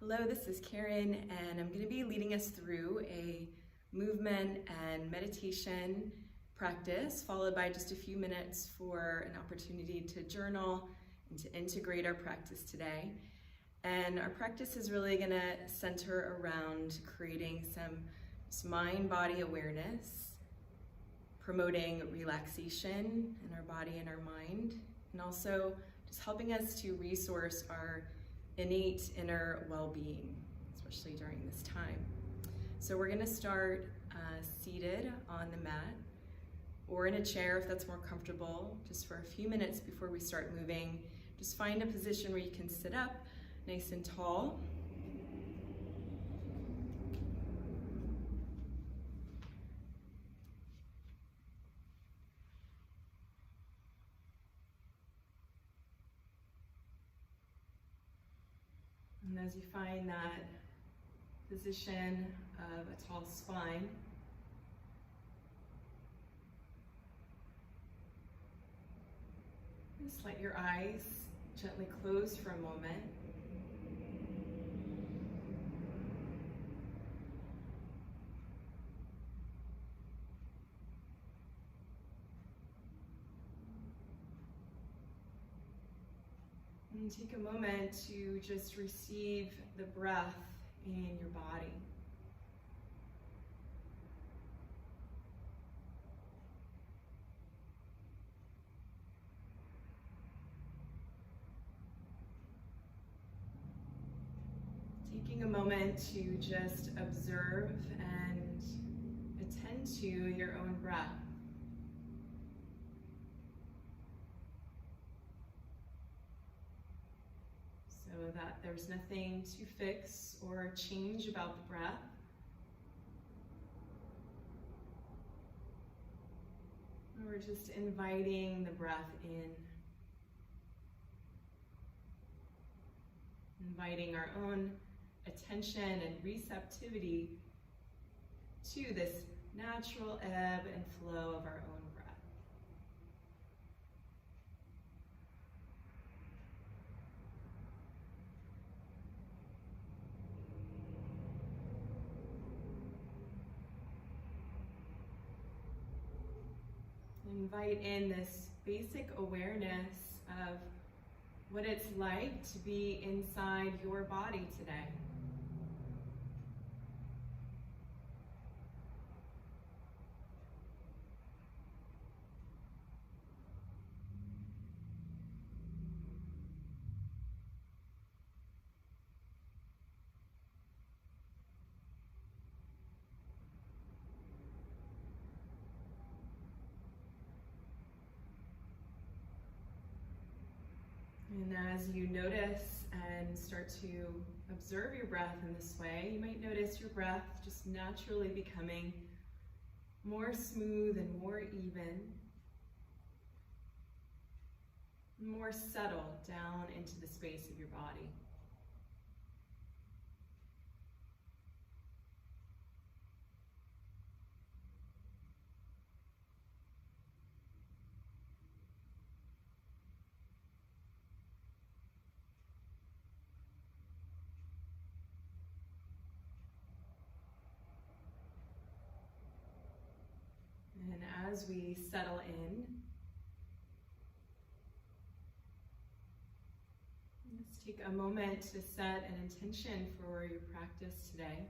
Hello, this is Karen, and I'm going to be leading us through a movement and meditation practice, followed by just a few minutes for an opportunity to journal and to integrate our practice today. And our practice is really going to center around creating some mind-body awareness, promoting relaxation in our body and our mind, and also just helping us to resource our innate inner well-being, especially during this time. So we're going to start seated on the mat or in a chair if that's more comfortable, just for a few minutes before we start moving. Just find a position where you can sit up nice and tall. And as you find that position of a tall spine, just let your eyes gently close for a moment. And take a moment to just receive the breath in your body. Taking a moment to just observe and attend to your own breath. So that there's nothing to fix or change about the breath. We're just inviting the breath in. Inviting our own attention and receptivity to this natural ebb and flow of our own breath. Invite in this basic awareness of what it's like to be inside your body today. And as you notice and start to observe your breath in this way, you might notice your breath just naturally becoming more smooth and more even, more settled down into the space of your body. And as we settle in, let's take a moment to set an intention for your practice today.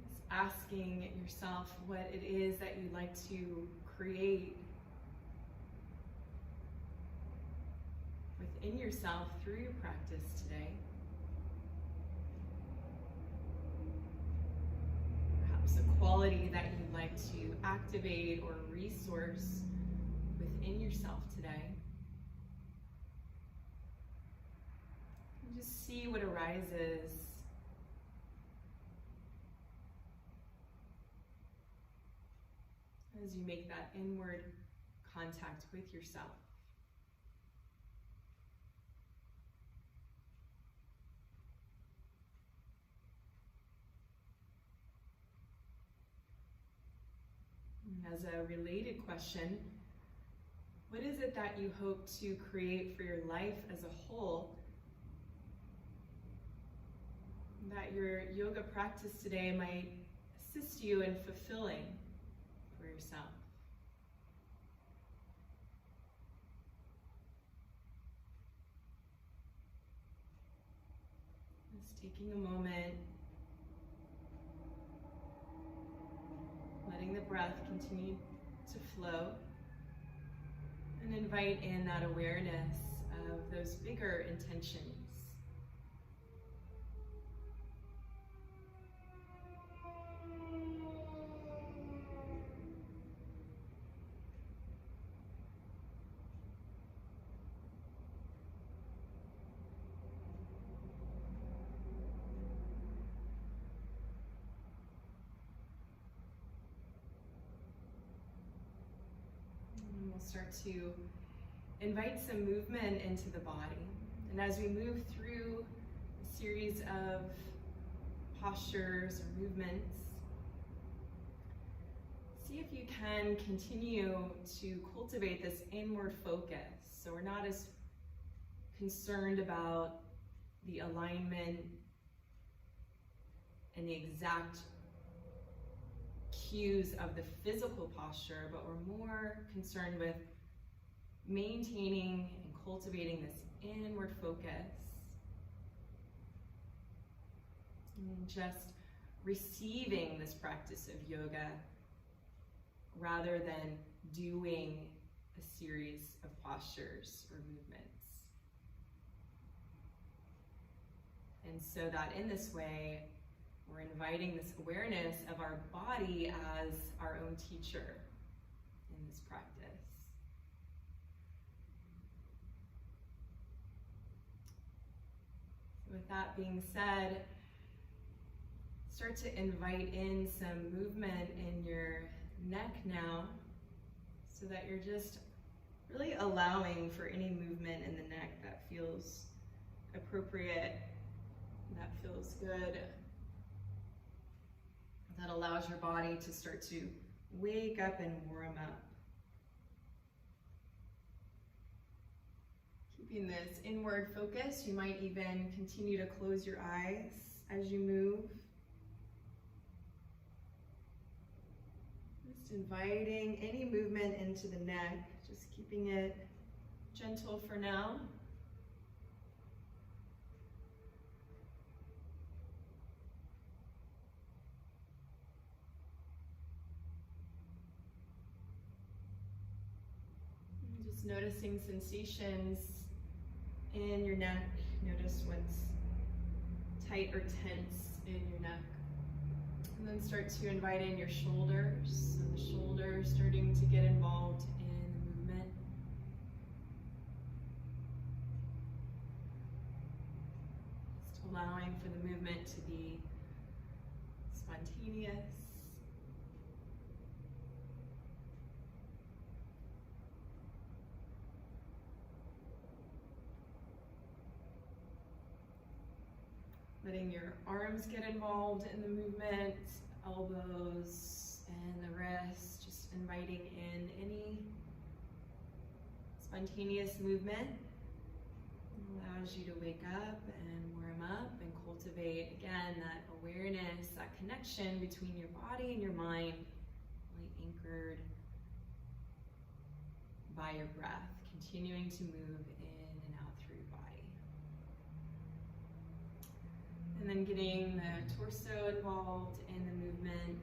Just asking yourself what it is that you'd like to create within yourself through your practice today. Perhaps a quality that you'd like to activate or resource within yourself today. And just see what arises. As you make that inward contact with yourself. As a related question, What is it that you hope to create for your life as a whole? That your yoga practice today might assist you in fulfilling for yourself. Just taking a moment, letting the breath continue to flow, and invite in that awareness of those bigger intentions. And we'll start to invite some movement into the body. And as we move through a series of postures or movements, see if you can continue to cultivate this inward focus. So we're not as concerned about the alignment and the exact cues of the physical posture, but we're more concerned with maintaining and cultivating this inward focus and just receiving this practice of yoga rather than doing a series of postures or movements. And so that in this way, we're inviting this awareness of our body as our own teacher in this practice. With that being said, start to invite in some movement in your neck now, so that you're just really allowing for any movement in the neck that feels appropriate, that feels good, that allows your body to start to wake up and warm up. Keeping this inward focus, you might even continue to close your eyes as you move. Just inviting any movement into the neck, just keeping it gentle for now. And just noticing sensations in your neck. Notice what's tight or tense in your neck. And then start to invite in your shoulders. So the shoulders starting to get involved in the movement. Just allowing for the movement to be spontaneous. Letting your arms get involved in the movement, elbows and the wrists, just inviting in any spontaneous movement. It allows you to wake up and warm up and cultivate, again, that awareness, that connection between your body and your mind, really anchored by your breath, continuing to move in and out through your body. And then getting the torso involved in the movement,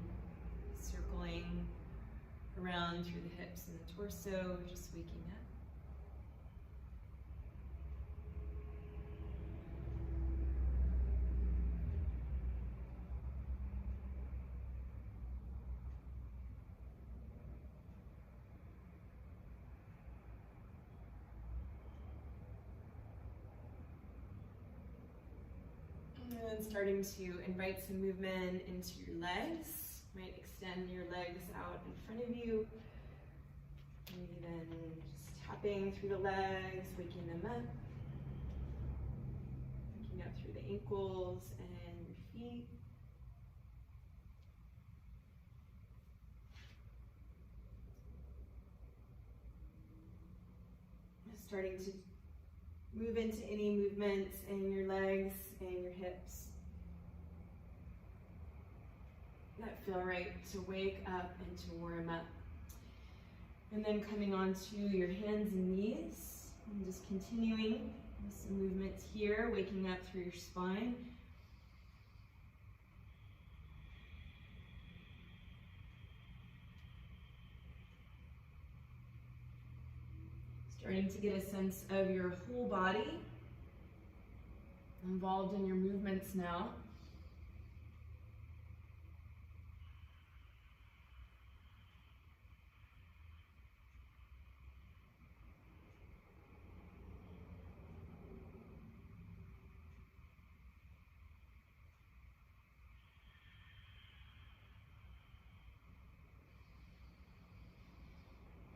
circling around through the hips and the torso, just waking up. And starting to invite some movement into your legs. You might extend your legs out in front of you. Maybe then just tapping through the legs, waking them up. Waking up through the ankles and your feet. starting to move into any movements in your legs and your hips that feel right to wake up and to warm up. And then coming onto your hands and knees, and just continuing with some movements here, waking up through your spine. Starting to get a sense of your whole body involved in your movements now.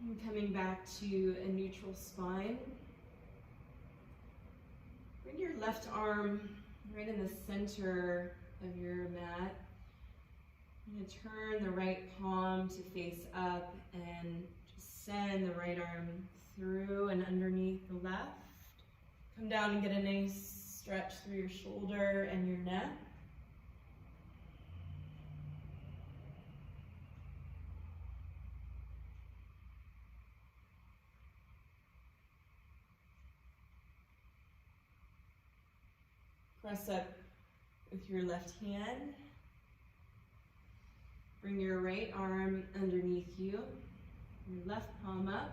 And coming back to a neutral spine. Bring your left arm right in the center of your mat. I'm going to turn the right palm to face up and just send the right arm through and underneath the left. Come down and get a nice stretch through your shoulder and your neck. Press up with your left hand. Bring your right arm underneath you, your left palm up,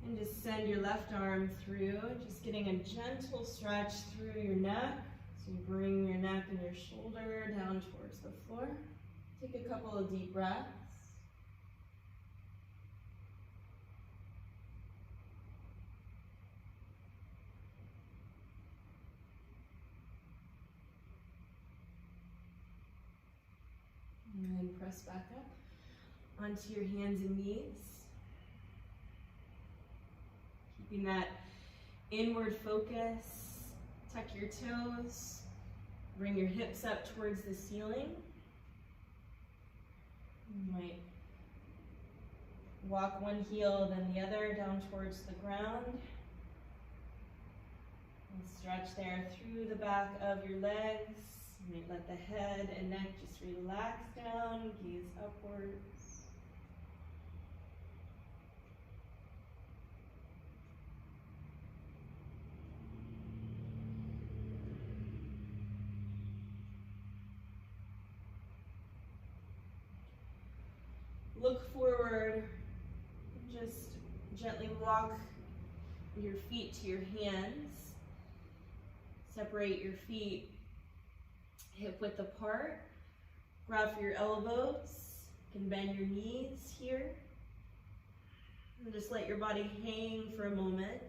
and just send your left arm through, just getting a gentle stretch through your neck. So you bring your neck and your shoulder down towards the floor. Take a couple of deep breaths. And then press back up onto your hands and knees. Keeping that inward focus. Tuck your toes. Bring your hips up towards the ceiling. You might walk one heel, then the other down towards the ground. And stretch there through the back of your legs. You might let the head and neck just relax down, gaze upwards. Look forward, just gently walk your feet to your hands. Separate your feet hip width apart. Grab for your elbows. You can bend your knees here. And just let your body hang for a moment.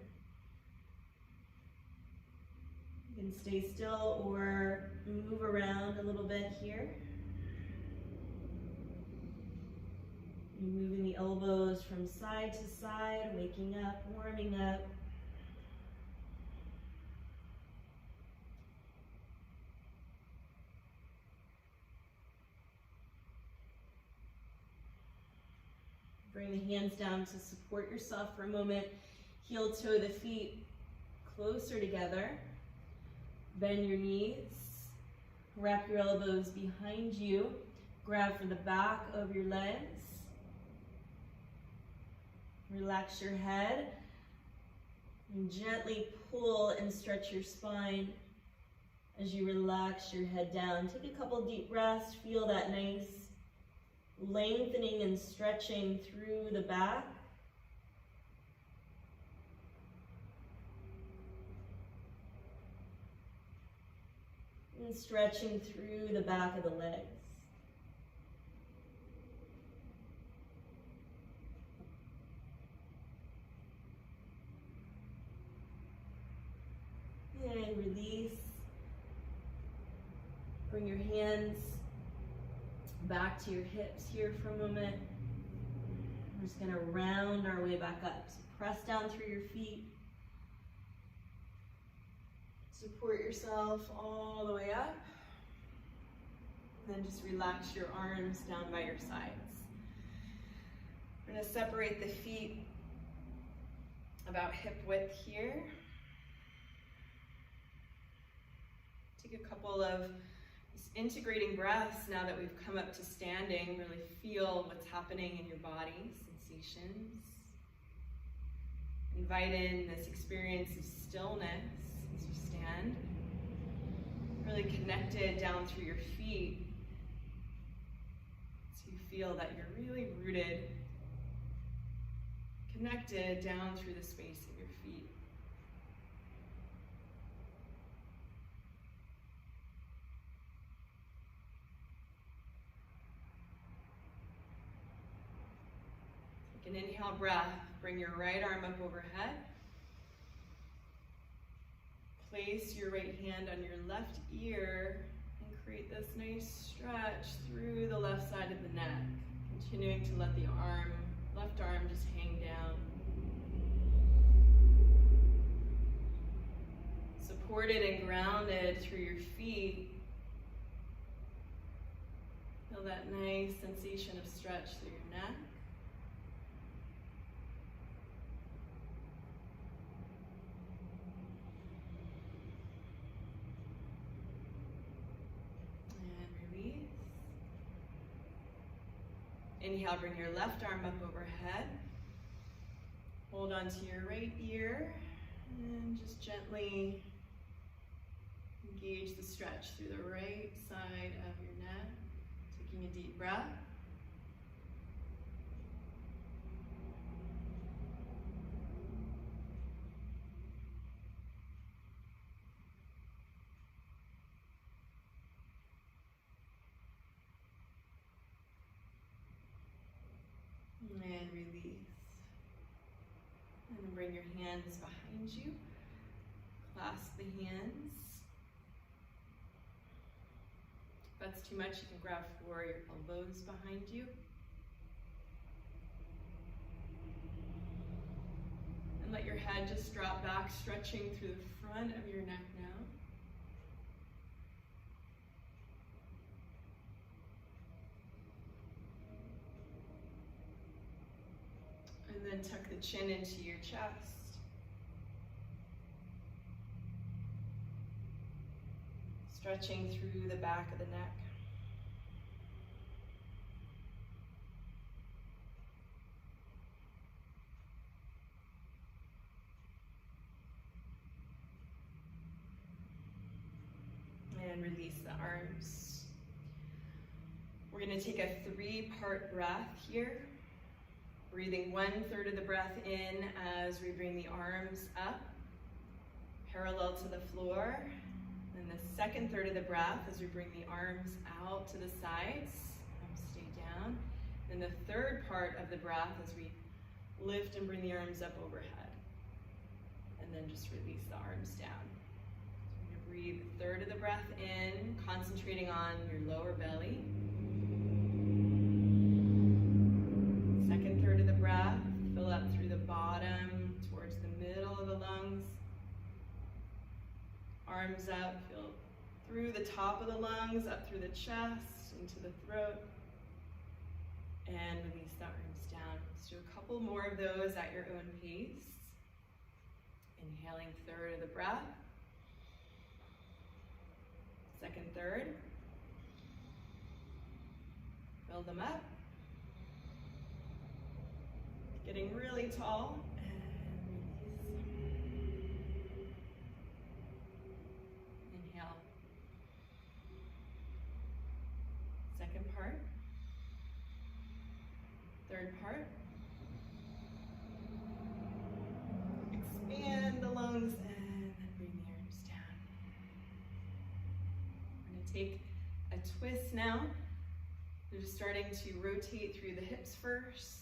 You can stay still or move around a little bit here. You're moving the elbows from side to side, waking up, warming up. Bring the hands down to support yourself for a moment. Heel toe the feet closer together. Bend your knees. Wrap your elbows behind you. Grab for the back of your legs. Relax your head. And gently pull and stretch your spine as you relax your head down. Take a couple deep breaths. Feel that nice lengthening and stretching through the back. And stretching through the back of the legs. And release. Bring your hands back to your hips here for a moment. We're just going to round our way back up. So press down through your feet. Support yourself all the way up. And then just relax your arms down by your sides. We're going to separate the feet about hip width here. Take a couple of integrating breaths now that we've come up to standing. Really feel what's happening in your body, sensations. Invite in this experience of stillness as you stand. Really connected down through your feet. So you feel that you're really rooted, connected down through the space of your feet. Take an inhale breath. Bring your right arm up overhead. Place your right hand on your left ear and create this nice stretch through the left side of the neck. Continuing to let the left arm just hang down. Supported and grounded through your feet. Feel that nice sensation of stretch through your neck. Inhale, bring your left arm up overhead. Hold on to your right ear and just gently engage the stretch through the right side of your neck. Taking a deep breath. And release. And then bring your hands behind you. Clasp the hands. If that's too much, you can grab for your elbows behind you. And let your head just drop back, stretching through the front of your neck now. And then tuck the chin into your chest. Stretching through the back of the neck. And release the arms. We're going to take a 3-part breath here. Breathing 1/3 of the breath in as we bring the arms up, parallel to the floor. And the second third of the breath as we bring the arms out to the sides, stay down. And the third part of the breath as we lift and bring the arms up overhead. And then just release the arms down. So we're going to breathe 1/3 of the breath in, concentrating on your lower belly. Second third of the breath, fill up through the bottom, towards the middle of the lungs. Arms up, feel through the top of the lungs, up through the chest, into the throat. And release the arms down. Let's do a couple more of those at your own pace. Inhaling 1/3 of the breath. Second third. Fill them up. Getting really tall. And release. Inhale. Second part. Third part. Expand the lungs and then bring the arms down. We're going to take a twist now. We're just starting to rotate through the hips first.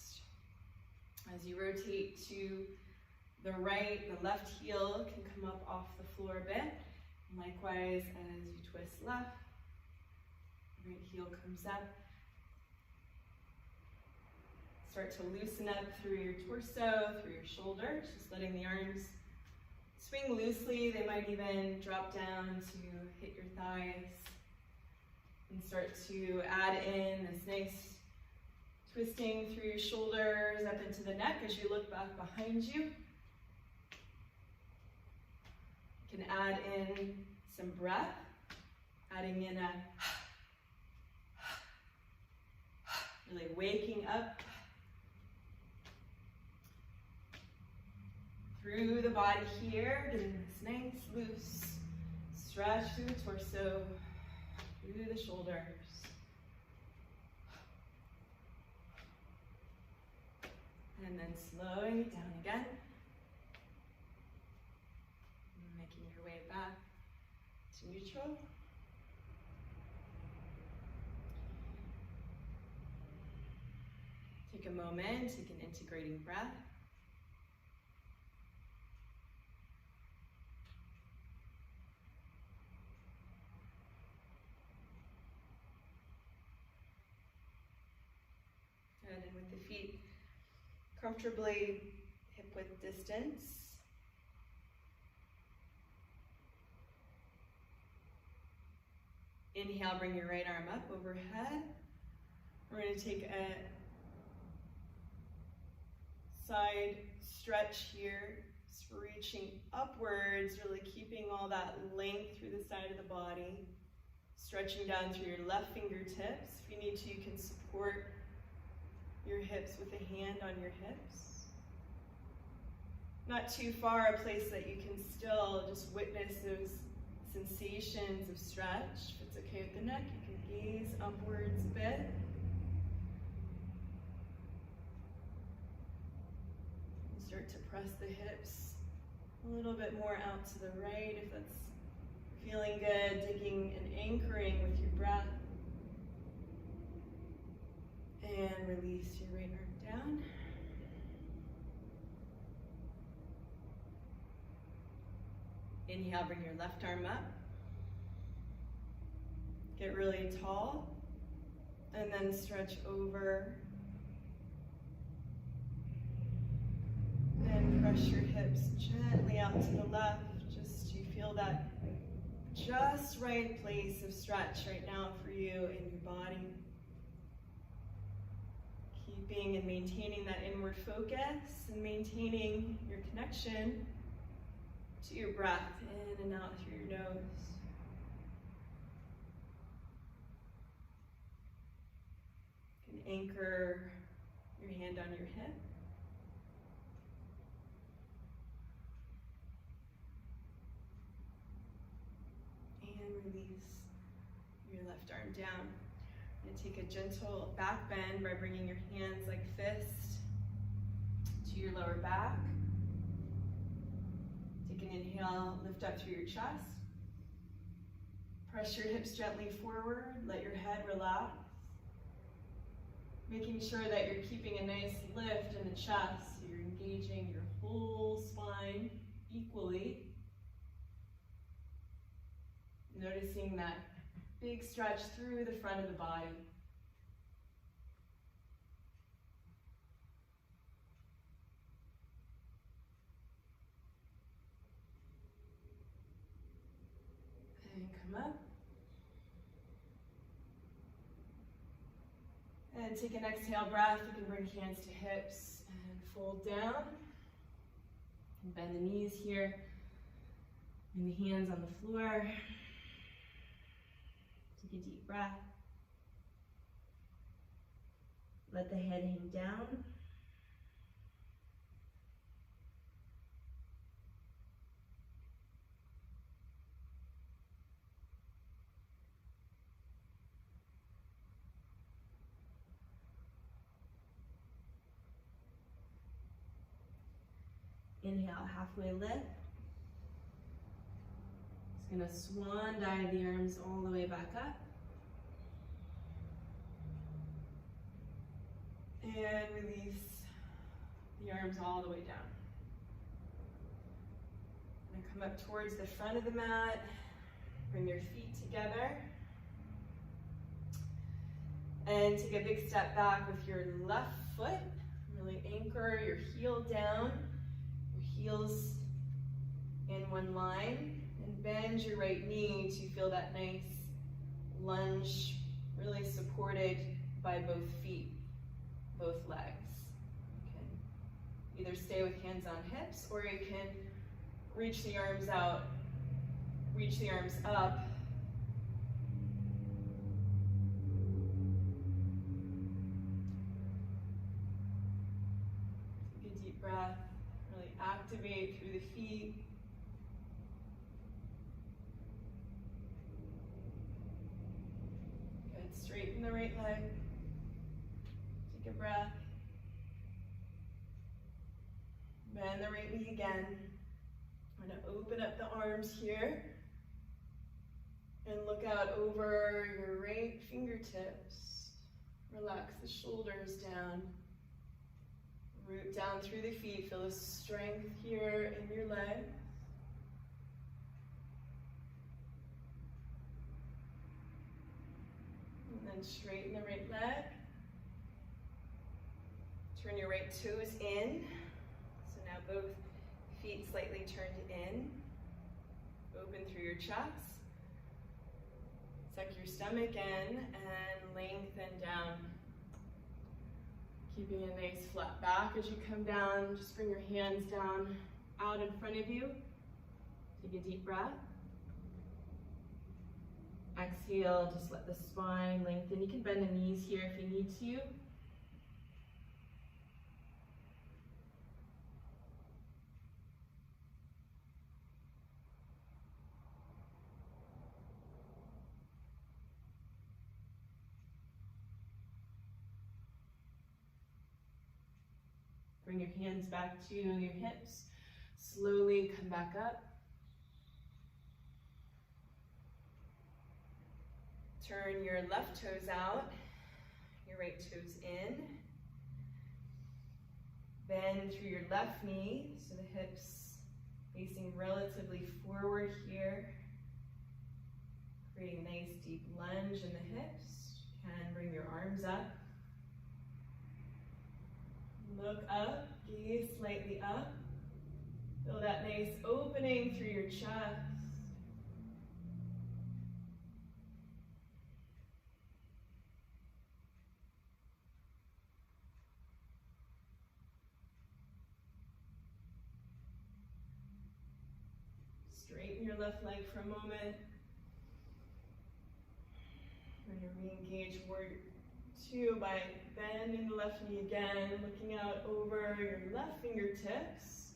As you rotate to the right, the left heel can come up off the floor a bit. And likewise, as you twist left, right heel comes up. Start to loosen up through your torso, through your shoulders, just letting the arms swing loosely. They might even drop down to hit your thighs. And start to add in this nice twisting through your shoulders up into the neck as you look back behind you. You can add in some breath, adding in a really waking up through the body here, getting this nice loose stretch through the torso, through the shoulders. And then slowing it down again. Making your way back to neutral. Take a moment, take an integrating breath. And with the feet comfortably hip-width distance. Inhale, bring your right arm up overhead. We're going to take a side stretch here, just reaching upwards, really keeping all that length through the side of the body. Stretching down through your left fingertips. If you need to, you can support your hips with a hand on your hips. Not too far, a place that you can still just witness those sensations of stretch. If it's okay with the neck, you can gaze upwards a bit. Start to press the hips a little bit more out to the right if that's feeling good, digging and anchoring with your breath. And release your right arm down. Inhale, bring your left arm up. Get really tall. And then stretch over. And press your hips gently out to the left, just to feel that just right place of stretch right now for you in your body. Keeping and maintaining that inward focus and maintaining your connection to your breath in and out through your nose. You can anchor your hand on your hip. And release your left arm down. And take a gentle back bend by bringing your hands like fists to your lower back. Take an inhale, lift up through your chest. Press your hips gently forward, let your head relax. Making sure that you're keeping a nice lift in the chest, so you're engaging your whole spine equally. Noticing that big stretch through the front of the body. And come up. And take an exhale breath. You can bring hands to hips and fold down. And bend the knees here. And the hands on the floor. Take a deep breath. Let the head hang down. Inhale, halfway lift. Just gonna swan dive the arms all the way back up. And release the arms all the way down. And come up towards the front of the mat. Bring your feet together. And take a big step back with your left foot. Really anchor your heel down. Heels in one line, and bend your right knee to feel that nice lunge, really supported by both feet, both legs. You can either stay with hands on hips, or you can reach the arms out Reach the arms up. Take a deep breath. Really activate through the feet. Good. Straighten the right leg. Take a breath. Bend the right knee again. I'm going to open up the arms here and look out over your right fingertips. Relax the shoulders down. Root down through the feet. Feel the strength here in your legs. And then straighten the right leg. Turn your right toes in. So now both feet slightly turned in. Open through your chest. Suck your stomach in and lengthen down. Keeping a nice flat back as you come down. Just bring your hands down out in front of you. Take a deep breath. Exhale, just let the spine lengthen. You can bend the knees here if you need to. Bring your hands back to your hips. Slowly come back up. Turn your left toes out, your right toes in. Bend through your left knee, so the hips facing relatively forward here. Creating a nice deep lunge in the hips. You can bring your arms up. Look up, gaze slightly up. Feel that nice opening through your chest. Straighten your left leg for a moment. We're going to re-engage warrior two by bending the left knee again, looking out over your left fingertips.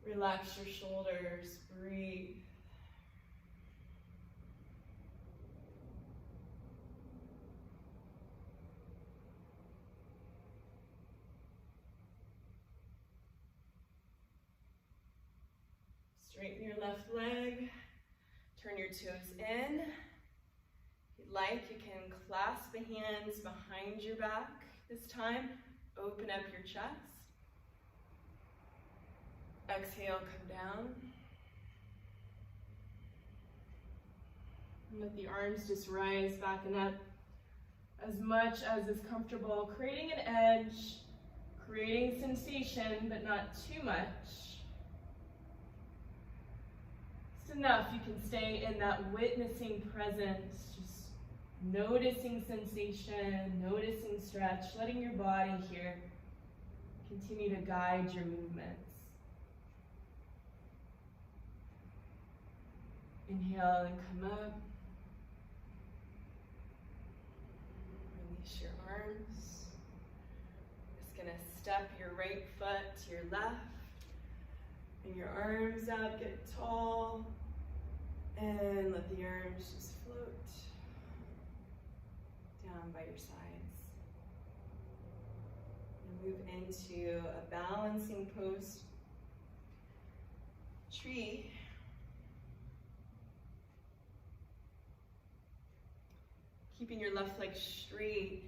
Relax your shoulders, breathe. Straighten your left leg, turn your toes in. If you'd like, you can clasp the hands behind your back this time. Open up your chest. Exhale, come down. And let the arms just rise back and up as much as is comfortable, creating an edge, creating sensation, but not too much. It's enough. You can stay in that witnessing presence, just noticing sensation, noticing stretch, letting your body here continue to guide your movements. Inhale and come up. Release your arms. Just gonna step your right foot to your left. Bring your arms up, get tall. And let the arms just float down by your sides. And move into a balancing pose. Tree. Keeping your left leg straight,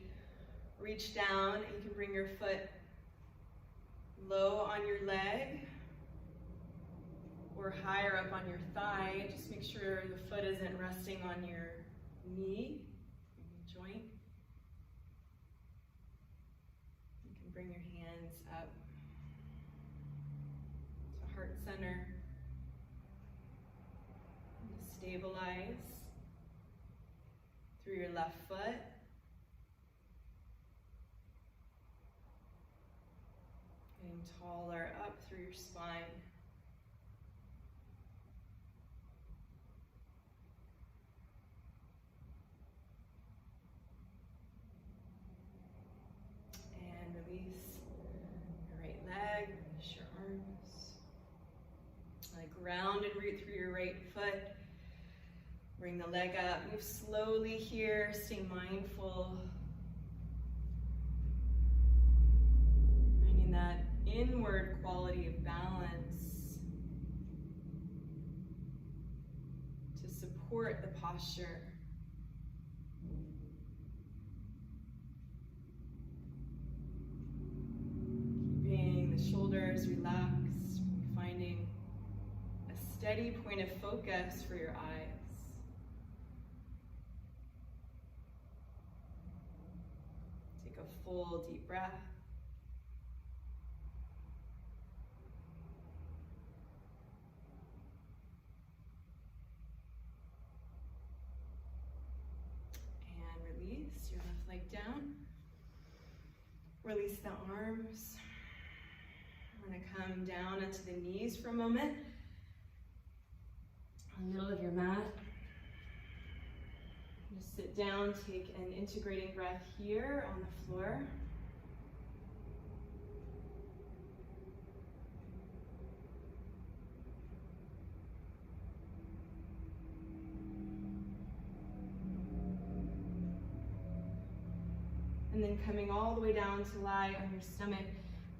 reach down, and you can bring your foot low on your leg or higher up on your thigh. Just make sure the foot isn't resting on your knee, your joint. You can bring your hands up to heart center and to stabilize through your left foot. Getting taller up through your spine. Ground and root through your right foot. Bring the leg up. Move slowly here. Stay mindful. Finding that inward quality of balance to support the posture. Keeping the shoulders relaxed, finding a steady point of focus for your eyes. Take a full deep breath. Release your left leg down. Release the arms. I'm going to come down onto the knees for a moment. In the middle of your mat. Just sit down, take an integrating breath here on the floor. And then coming all the way down to lie on your stomach.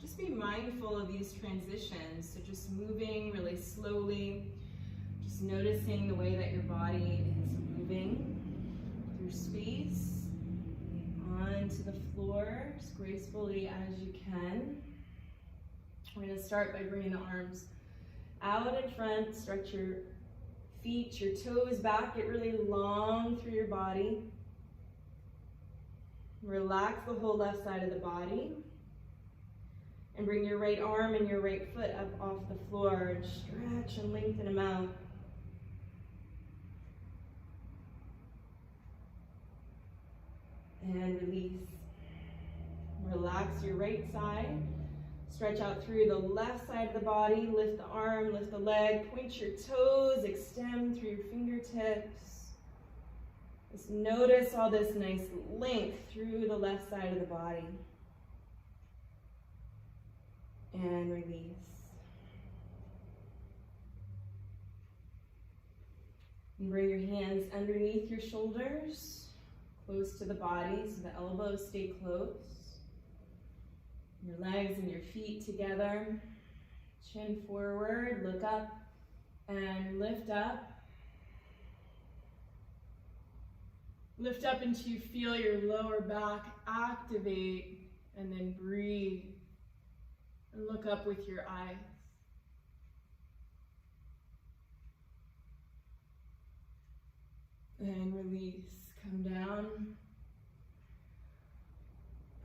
Just be mindful of these transitions. So just moving really slowly. Just noticing the way that your body is moving through space. Onto the floor as gracefully as you can. We're going to start by bringing the arms out in front. Stretch your feet, your toes back. Get really long through your body. Relax the whole left side of the body. And bring your right arm and your right foot up off the floor and stretch and lengthen them out. And release. Relax your right side. Stretch out through the left side of the body. Lift the arm, lift the leg. Point your toes, extend through your fingertips. Just notice all this nice length through the left side of the body. And release. And bring your hands underneath your shoulders, close to the body, so the elbows stay close. Your legs and your feet together. Chin forward, look up, and lift up. Lift up until you feel your lower back activate, and then breathe. And look up with your eyes. And release. Come down.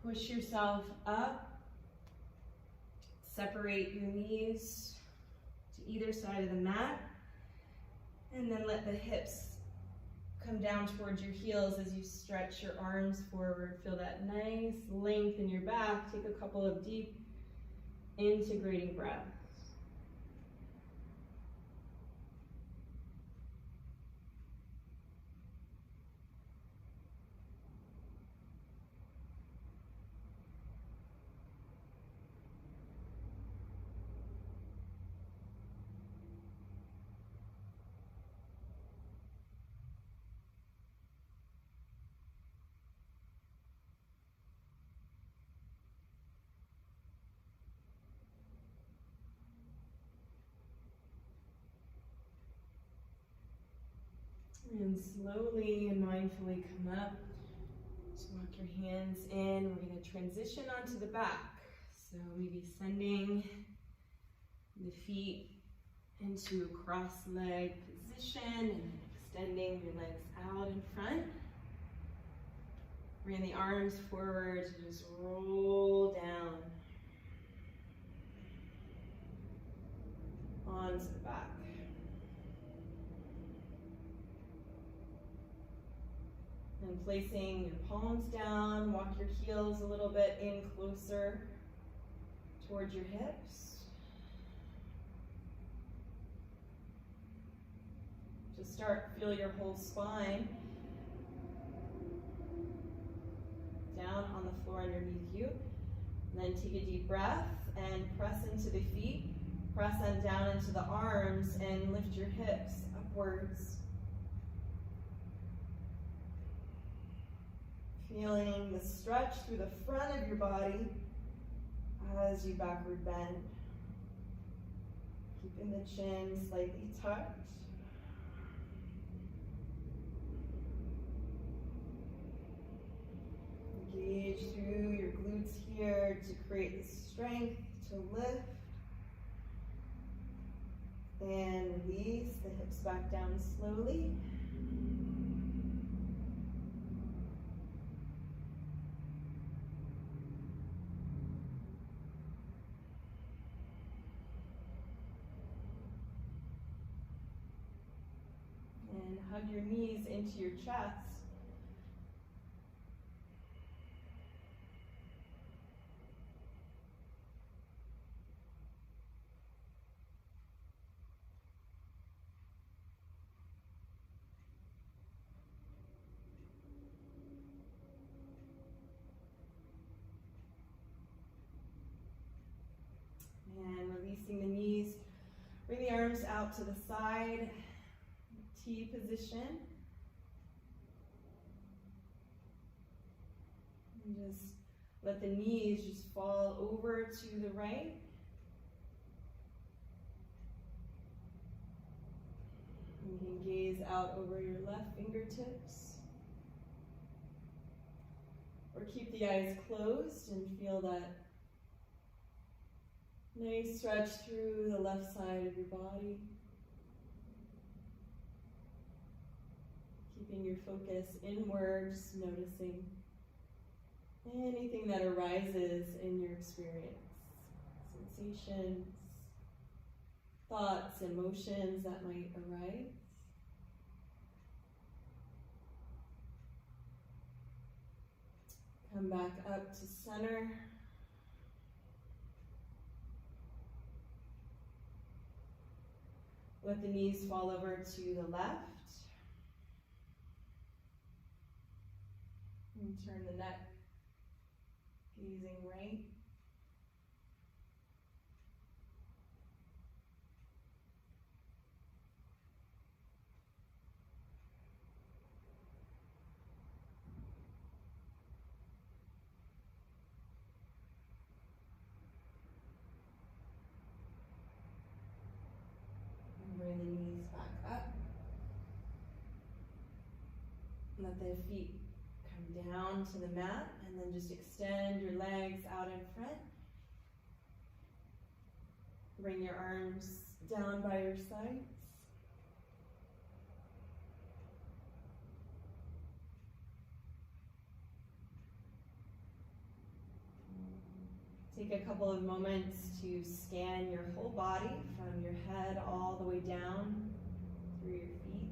Push yourself up. Separate your knees to either side of the mat. And then let the hips come down towards your heels as you stretch your arms forward. Feel that nice length in your back. Take a couple of deep integrating breaths. And slowly and mindfully come up. Just walk your hands in. We're going to transition onto the back. So maybe sending the feet into a cross-leg position and extending your legs out in front. Bring the arms forward to just roll down onto the back. And placing your palms down, walk your heels a little bit in closer towards your hips. Just feel your whole spine down on the floor underneath you. And then take a deep breath and press into the feet. Press on down into the arms and lift your hips upwards. Feeling the stretch through the front of your body as you backward bend. Keeping the chin slightly tucked. Engage through your glutes here to create the strength to lift. And release the hips back down slowly. And hug your knees into your chest. And releasing the knees, bring the arms out to the side, T position. And just let the knees just fall over to the right. You can gaze out over your left fingertips. Or keep the eyes closed and feel that nice stretch through the left side of your body. Keeping your focus inward, just noticing anything that arises in your experience. Sensations, thoughts, emotions that might arise. Come back up to center. Let the knees fall over to the left. And turn the neck, gazing right. Bring the knees back up. Let the feet come down to the mat, and then just extend your legs out in front. Bring your arms down by your sides. Take a couple of moments to scan your whole body from your head all the way down through your feet.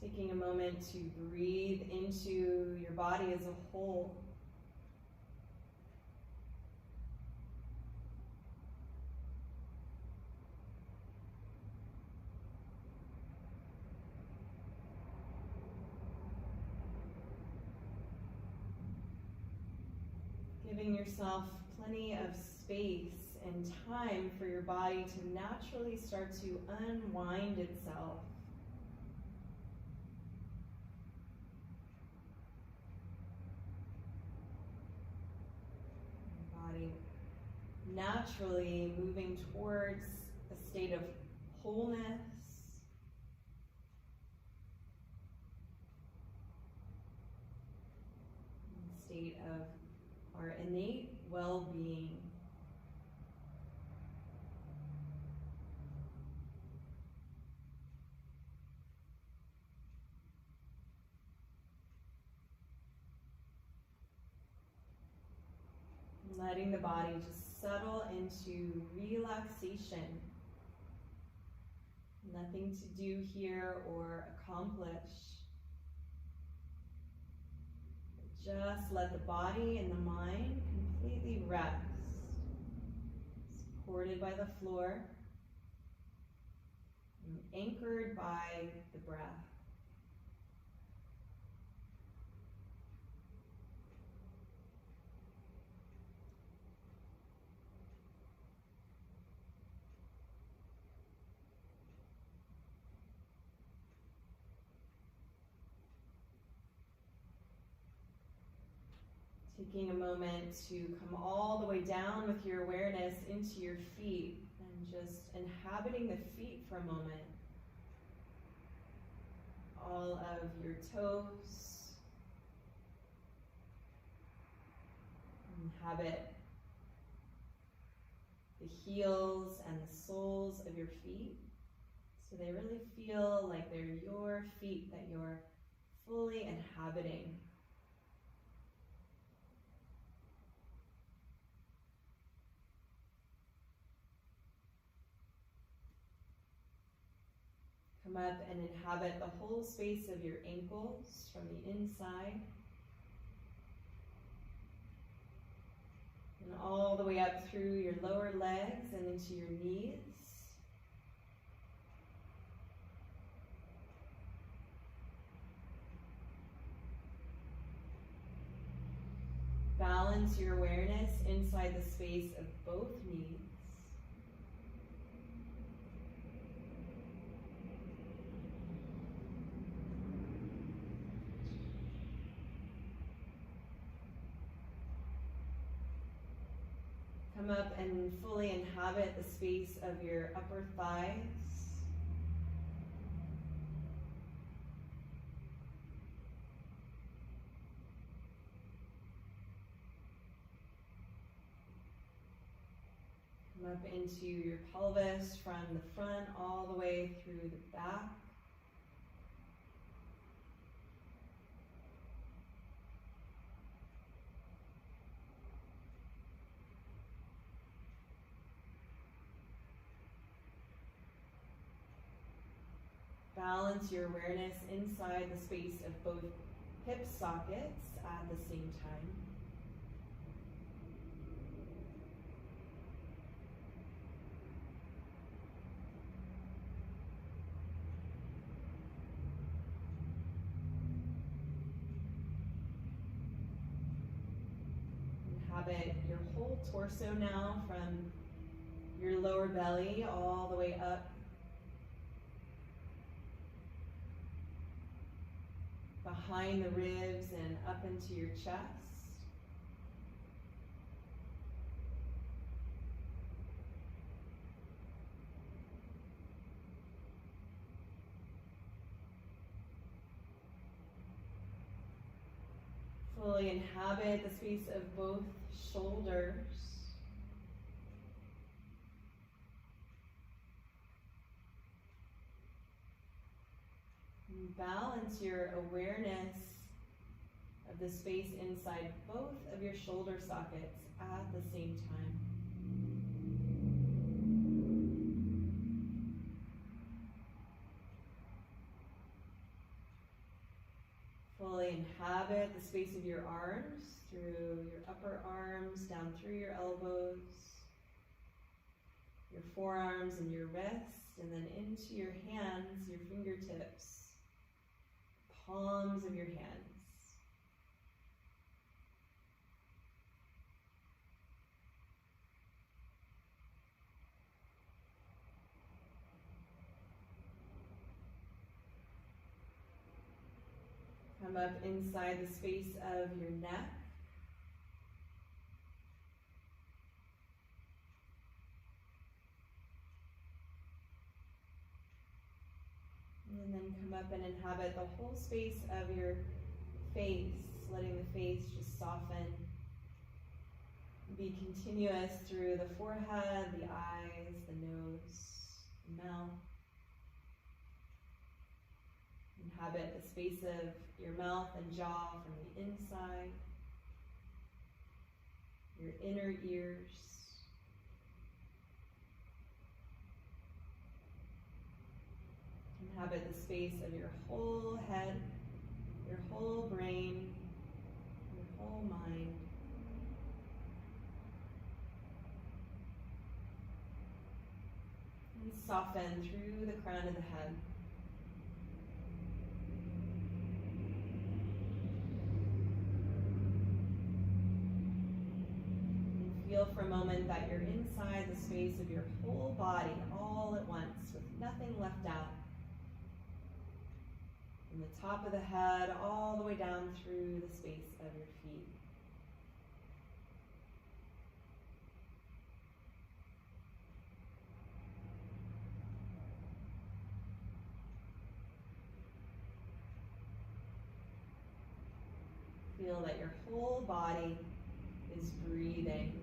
Taking a moment to breathe into your body as a whole. Giving yourself plenty of space and time for your body to naturally start to unwind itself. Your body naturally moving towards a state of wholeness, a state of our innate well-being. Letting the body just settle into relaxation. Nothing to do here or accomplish. Just let the body and the mind completely rest, supported by the floor, and anchored by the breath. Taking a moment to come all the way down with your awareness into your feet and just inhabiting the feet for a moment. All of your toes. Inhabit the heels and the soles of your feet, so they really feel like they're your feet that you're fully inhabiting. Come up and inhabit the whole space of your ankles from the inside. And all the way up through your lower legs and into your knees. Balance your awareness inside the space of both knees. Come up and fully inhabit the space of your upper thighs. Come up into your pelvis from the front all the way through the back. Balance your awareness inside the space of both hip sockets at the same time. Inhabit your whole torso now from your lower belly all the way up behind the ribs and up into your chest. Fully inhabit the space of both shoulders. And balance your awareness of the space inside both of your shoulder sockets at the same time. Fully inhabit the space of your arms, through your upper arms, down through your elbows, your forearms and your wrists, and then into your hands, your fingertips, palms of your hands. Come up inside the space of your neck. And then come up and inhabit the whole space of your face, letting the face just soften. Be continuous through the forehead, the eyes, the nose, the mouth. Inhabit the space of your mouth and jaw from the inside, your inner ears. Inhabit the space of your whole head, your whole brain, your whole mind. And soften through the crown of the head. Feel for a moment that you're inside the space of your whole body all at once, with nothing left out. From the top of the head all the way down through the space of your feet. Feel that your whole body is breathing.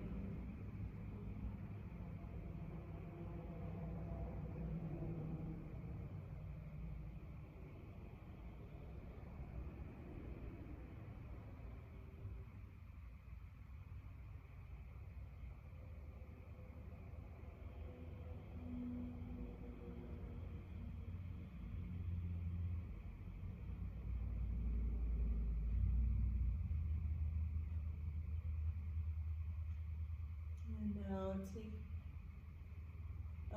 Now take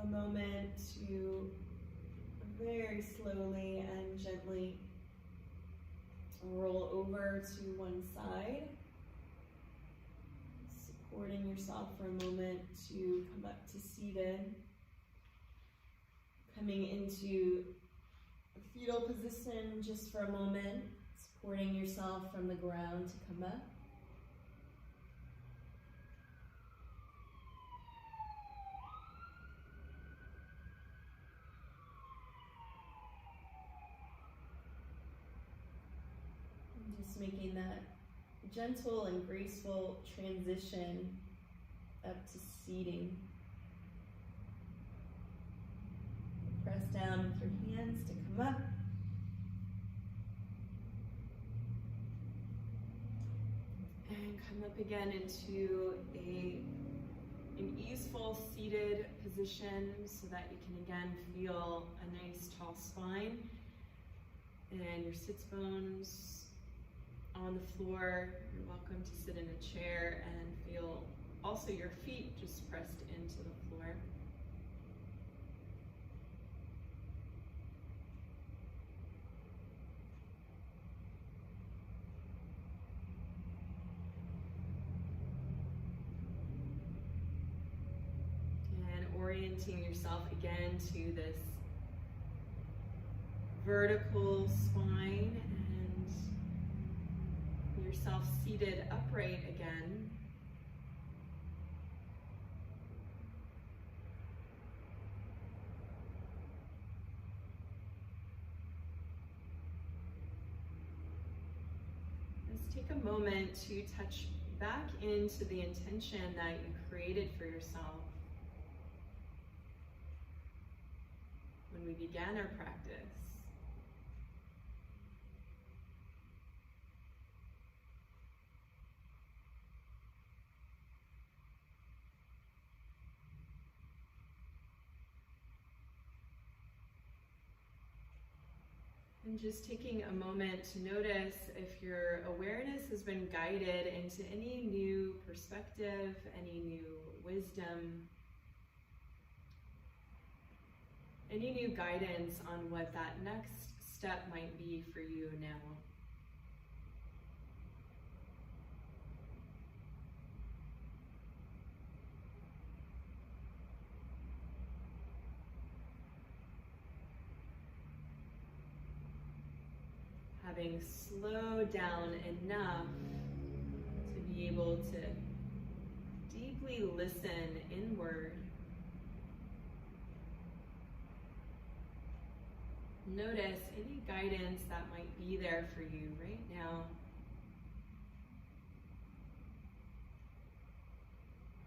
a moment to very slowly and gently roll over to one side, supporting yourself for a moment to come up to seated, coming into a fetal position just for a moment, supporting yourself from the ground to come up. Just making that gentle and graceful transition up to seating. Press down with your hands to come up. And come up again into an easeful seated position so that you can again feel a nice tall spine and your sits bones on the floor. You're welcome to sit in a chair and feel also your feet just pressed into the floor. And orienting yourself again to this vertical spine and yourself seated upright again. Let's take a moment to touch back into the intention that you created for yourself when we began our practice. And just taking a moment to notice if your awareness has been guided into any new perspective, any new wisdom, any new guidance on what that next step might be for you now. Having slowed down enough to be able to deeply listen inward. Notice any guidance that might be there for you right now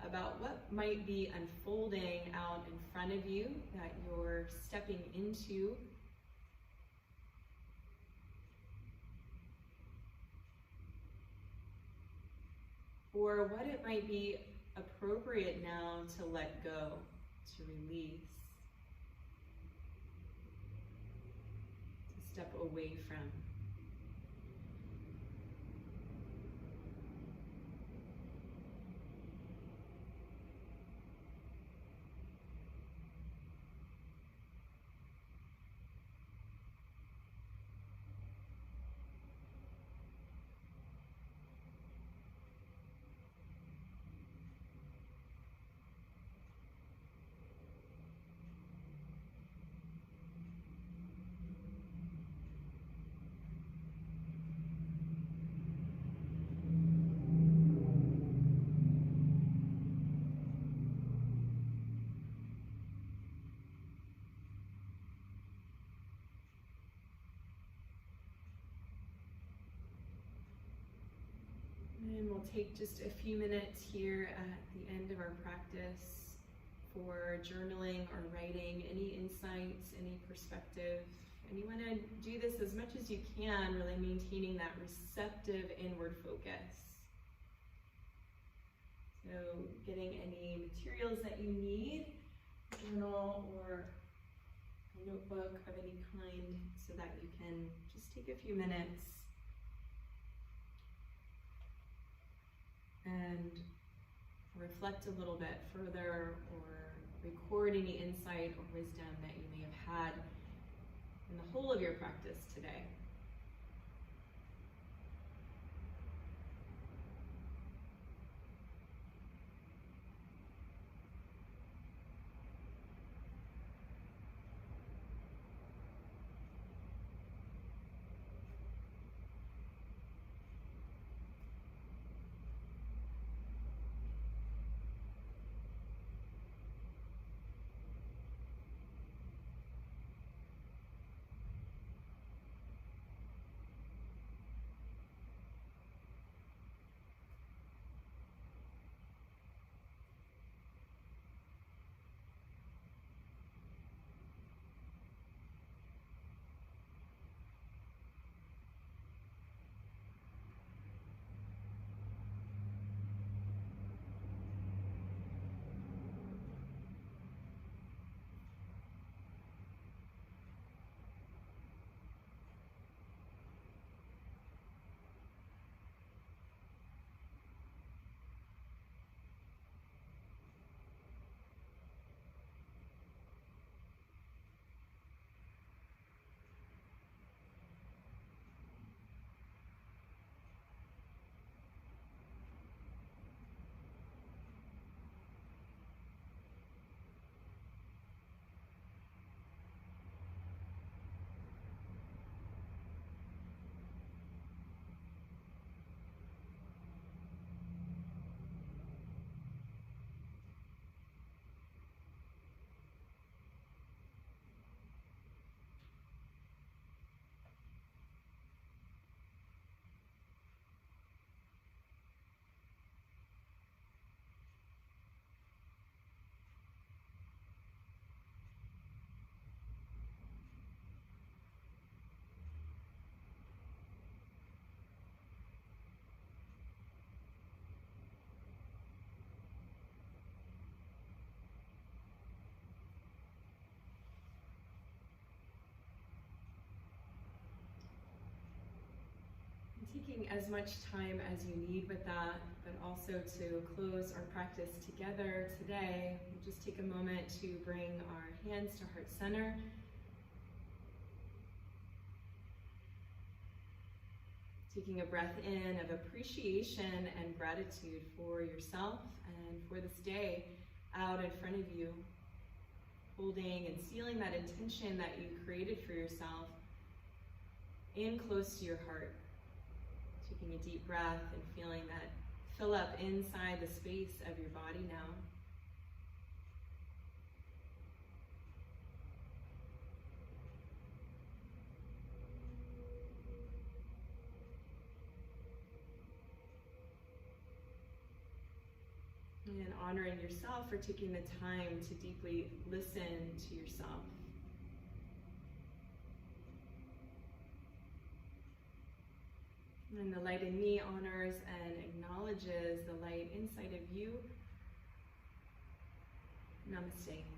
about what might be unfolding out in front of you that you're stepping into. Or what it might be appropriate now to let go, to release, to step away from. take just a few minutes here at the end of our practice for journaling or writing any insights, any perspective. And you want to do this as much as you can, really maintaining that receptive inward focus. So getting any materials that you need, journal or a notebook of any kind, so that you can just take a few minutes and reflect a little bit further, or record any insight or wisdom that you may have had in the whole of your practice today. Taking as much time as you need with that, but also to close our practice together today, we'll just take a moment to bring our hands to heart center. Taking a breath in of appreciation and gratitude for yourself and for this day out in front of you. Holding and sealing that intention that you created for yourself in close to your heart. Taking a deep breath and feeling that fill up inside the space of your body now. And honoring yourself for taking the time to deeply listen to yourself. And the light in me honors and acknowledges the light inside of you. Namaste.